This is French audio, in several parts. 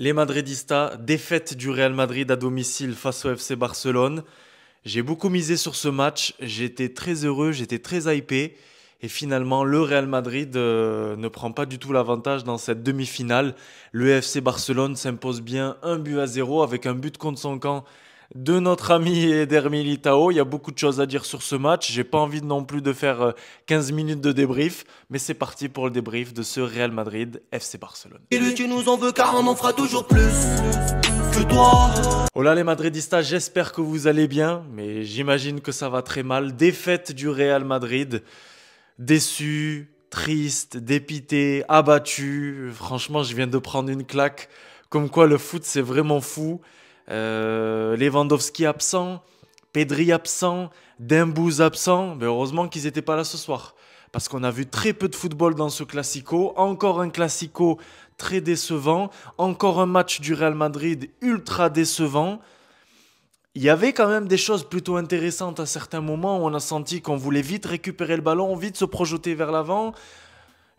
Les Madridistas, défaite du Real Madrid à domicile face au FC Barcelone. J'ai beaucoup misé sur ce match, j'étais très heureux, j'étais très hypé. Et finalement, le Real Madrid ne prend pas du tout l'avantage dans cette demi-finale. Le FC Barcelone s'impose bien 1-0 avec un but contre son camp de notre ami Eder Militao. Il y a beaucoup de choses à dire sur ce match. J'ai pas envie non plus de faire 15 minutes de débrief, mais c'est parti pour le débrief de ce Real Madrid FC Barcelone. Et lui tu nous en veux car on en fera toujours plus que toi. Hola les Madridistas, j'espère que vous allez bien, mais j'imagine que ça va très mal. Défaite du Real Madrid, déçu, triste, dépité, abattu. Franchement, je viens de prendre une claque. Comme quoi le foot c'est vraiment fou. Lewandowski absent, Pedri absent, Dembouz absent. Mais heureusement qu'ils n'étaient pas là ce soir. Parce qu'on a vu très peu de football dans ce classico. Encore un classico très décevant. Encore un match du Real Madrid ultra décevant. Il y avait quand même des choses plutôt intéressantes à certains moments où on a senti qu'on voulait vite récupérer le ballon, vite se projeter vers l'avant.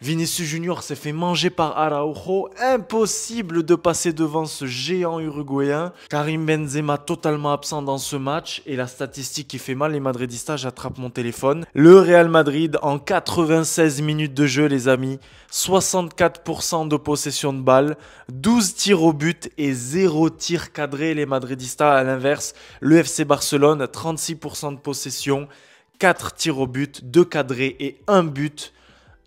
Vinicius Junior s'est fait manger par Araujo. Impossible de passer devant ce géant uruguayen. Karim Benzema totalement absent dans ce match. Et la statistique qui fait mal, les Madridistas, j'attrape mon téléphone. Le Real Madrid en 96 minutes de jeu, les amis. 64% de possession de balle, 12 tirs au but et 0 tir cadré. Les Madridistas, à l'inverse, le FC Barcelone, 36% de possession, 4 tirs au but, 2 cadrés et 1 but.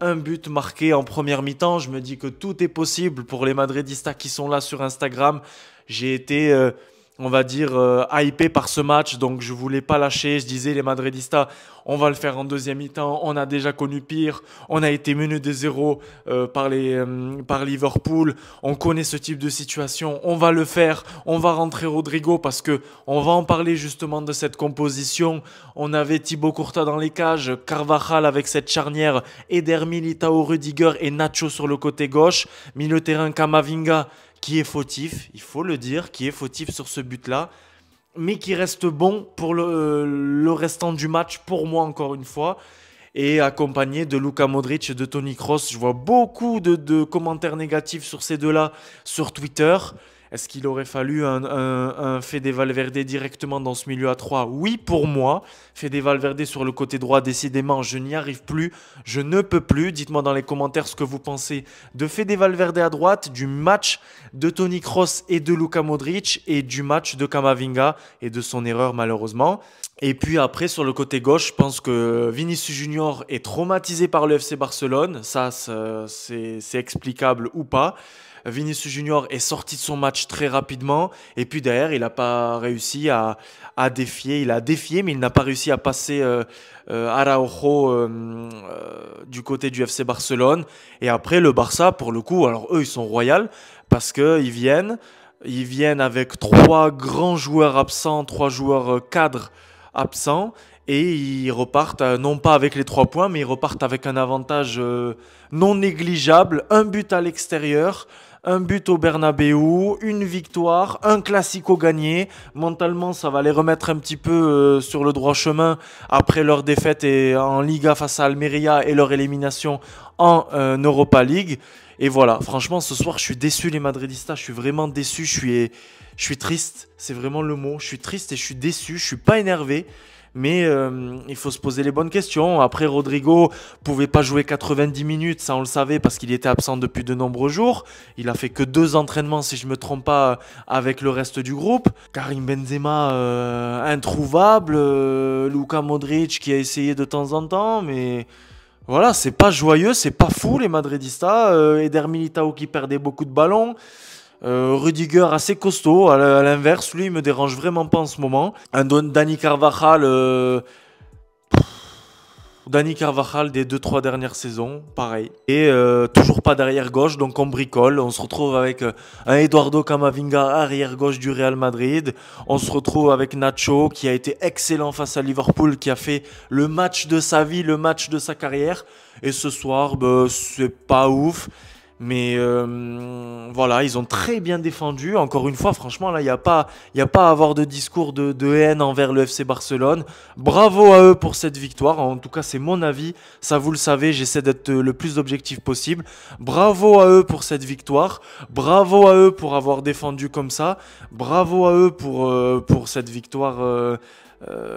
Un but marqué en première mi-temps. Je me dis que tout est possible pour les Madridistas qui sont là sur Instagram. J'ai été, on va dire, hypé par ce match, donc je voulais pas lâcher. Je disais, les Madridistas, on va le faire en deuxième mi-temps. On a déjà connu pire. On a été mené de 0 par Liverpool. On connaît ce type de situation. On va le faire. On va rentrer Rodrigo parce que on va en parler justement de cette composition. On avait Thibaut Courtois dans les cages, Carvajal avec cette charnière, Eder Militao, Rudiger et Nacho sur le côté gauche. Milieu terrain Camavinga qui est fautif, il faut le dire, qui est fautif sur ce but-là, mais qui reste bon pour le restant du match, pour moi encore une fois, et accompagné de Luka Modric et de Toni Kroos. Je vois beaucoup de commentaires négatifs sur ces deux-là sur Twitter. Est-ce qu'il aurait fallu un Fede Valverde directement dans ce milieu à 3? Oui, pour moi. Fede Valverde sur le côté droit, décidément, je n'y arrive plus. Je ne peux plus. Dites-moi dans les commentaires ce que vous pensez de Fede Valverde à droite, du match de Toni Kroos et de Luka Modric et du match de Camavinga et de son erreur malheureusement. Et puis après, sur le côté gauche, je pense que Vinicius Junior est traumatisé par le FC Barcelone. Ça c'est explicable ou pas. Vinicius Junior est sorti de son match très rapidement. Et puis derrière, il n'a pas réussi à défier. Il a défié, mais il n'a pas réussi à passer Araujo du côté du FC Barcelone. Et après, le Barça, pour le coup, alors eux, ils sont royaux parce qu'ils viennent. Ils viennent avec 3 grands joueurs absents, 3 joueurs cadres absents. Et ils repartent, non pas avec les 3 points, mais ils repartent avec un avantage non négligeable. Un but à l'extérieur, un but au Bernabeu, une victoire, un classico gagné. Mentalement, ça va les remettre un petit peu sur le droit chemin après leur défaite en Liga face à Almeria et leur élimination en Europa League. Et voilà, franchement, ce soir, je suis déçu, les Madridistas. Je suis vraiment déçu, je suis triste. C'est vraiment le mot. Je suis triste et je suis déçu. Je suis pas énervé. Mais il faut se poser les bonnes questions. Après, Rodrigo pouvait pas jouer 90 minutes, ça on le savait parce qu'il était absent depuis de nombreux jours. Il a fait que 2 entraînements, si je me trompe pas, avec le reste du groupe. Karim Benzema, introuvable. Luka Modric qui a essayé de temps en temps, mais voilà, c'est pas joyeux, c'est pas fou les Madridistas. Eder Militao qui perdait beaucoup de ballons. Rudiger assez costaud, à l'inverse, lui il me dérange vraiment pas en ce moment. Un Dani Carvajal des 2-3 dernières saisons, pareil. Et toujours pas d'arrière gauche, donc on bricole. On se retrouve avec un Eduardo Camavinga, arrière gauche du Real Madrid. On se retrouve avec Nacho qui a été excellent face à Liverpool, qui a fait le match de sa vie, le match de sa carrière. Et ce soir, c'est pas ouf. Mais voilà, ils ont très bien défendu. Encore une fois, franchement, là, il y a pas à avoir de discours de haine envers le FC Barcelone. Bravo à eux pour cette victoire. En tout cas, c'est mon avis. Ça, vous le savez, j'essaie d'être le plus objectif possible. Bravo à eux pour cette victoire. Bravo à eux pour avoir défendu comme ça. Bravo à eux pour cette victoire.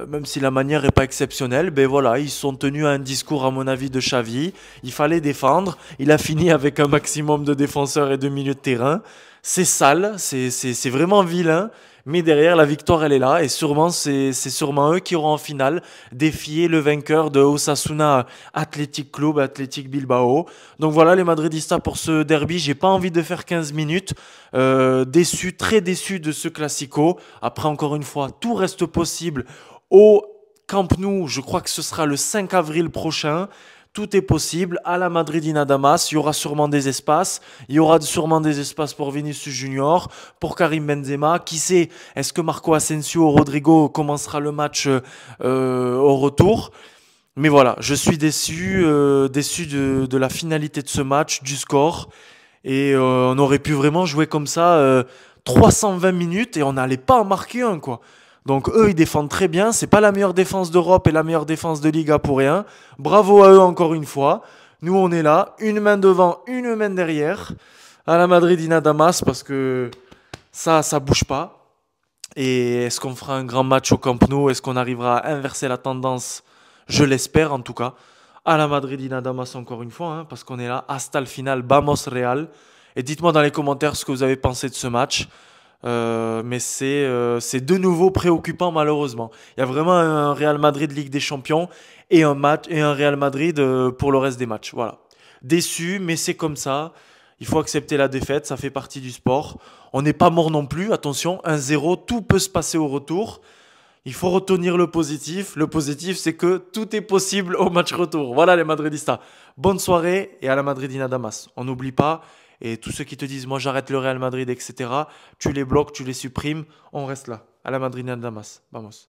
Même si la manière n'est pas exceptionnelle, ben voilà, ils sont tenus à un discours, à mon avis, de Xavi. Il fallait défendre. Il a fini avec un maximum de défenseurs et de milieux de terrain. C'est sale, c'est vraiment vilain. Mais derrière, la victoire, elle est là. Et sûrement, c'est sûrement eux qui auront en finale défié le vainqueur de Osasuna Athletic Club, Athletic Bilbao. Donc voilà, les Madridistas pour ce derby. J'ai pas envie de faire 15 minutes. Déçu, très déçu de ce classico. Après, encore une fois, tout reste possible au Camp Nou. Je crois que ce sera le 5 avril prochain. Tout est possible à la Madridina Damas. Il y aura sûrement des espaces. Il y aura sûrement des espaces pour Vinicius Junior, pour Karim Benzema. Qui sait, est-ce que Marco Asensio ou Rodrigo commencera le match au retour? Mais voilà, je suis déçu, déçu de la finalité de ce match, du score. Et on aurait pu vraiment jouer comme ça 320 minutes et on n'allait pas en marquer un, quoi. Donc eux, ils défendent très bien. C'est pas la meilleure défense d'Europe et la meilleure défense de Liga pour rien. Bravo à eux encore une fois. Nous, on est là, une main devant, une main derrière, à la Madridina Damas, parce que ça bouge pas. Et est-ce qu'on fera un grand match au Camp Nou? Est-ce qu'on arrivera à inverser la tendance? Je l'espère en tout cas. À la Madridina Damas encore une fois, hein, parce qu'on est là. Hasta le final, vamos Real. Et dites-moi dans les commentaires ce que vous avez pensé de ce match. Mais c'est de nouveau préoccupant malheureusement. Il y a vraiment un Real Madrid Ligue des Champions et un match et un Real Madrid pour le reste des matchs. Voilà. Déçu, mais c'est comme ça. Il faut accepter la défaite, ça fait partie du sport. On n'est pas mort non plus, attention, 1-0, tout peut se passer au retour. Il faut retenir le positif. Le positif, c'est que tout est possible au match retour. Voilà les Madridistas. Bonne soirée et à la Madridina Damas. On n'oublie pas. Et tous ceux qui te disent, moi j'arrête le Real Madrid, etc., tu les bloques, tu les supprimes. On reste là. À la Madridina Damas. Vamos.